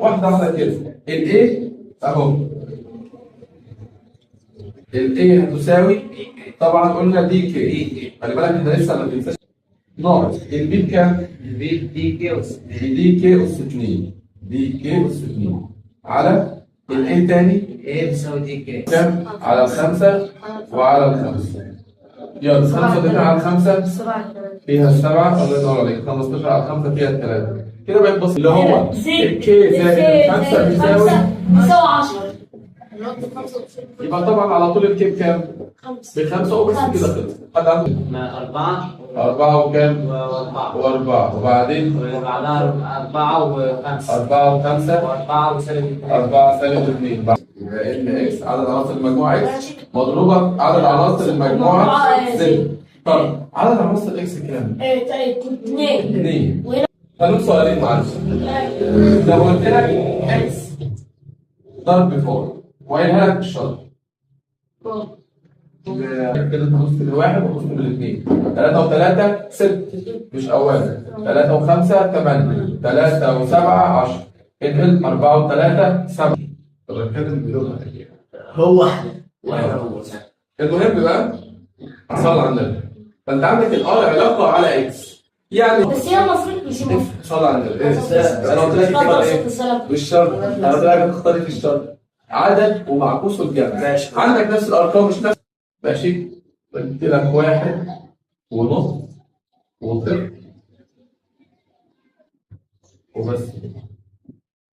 واحده واحده كده. الايه اهو، الايه هتساوي، طبعا قلنا دي كي، خلي بالك انت لسه ما تنساش ناقص البي بكام؟ البي دي كي اس دي كي اس 2، دي كي اس 2 على الايه تاني ايه بيساوي دي كي كام؟ على الخمسه وعلى الخمسه. يلا 5 على 5 فيها 7، الله ينور عليك. 15 على 5 فيها 3. كده بقت بص اللي هو الكي زائد 5 بيساوي 10. يبقى طبعا على طول الكي بكام؟ ب5 وبس كده خلص. حد عنده؟ 4 4 وكام؟ و4 وبعدين بعدها 4 و5 4 و5 و4 وسالب 4 سالب 2 يبقى ان اكس عدد عناصر المجموعه اكس مضروبه عدد عناصر المجموعه زد. طب عدد عناصر اكس كام؟ 2. هنقول سؤالين معلش. لو قلت لك اكس ضرب 4 وقايلها لك بالشرط كده تبص للواحد وتبص للاثنين. 3 و3 6 مش اولا. 3 و5 8. 3 و7 10. انقل 4 و3 7. طب الكلام بدون هو واحد المهم بقى صلى على النبي. فانت عندك الار علاقه على اكس يعني بس هي المفروض مش صلى على النبي. انا قلت لك تختار ايه؟ بالشرط. انا قلت لك تختار في الشرط عدد ومعكوسه الجمع. ماشي. عندك نفس الارقام مش نفس. ماشي. قلت لك 1 ونص وصفر وبس.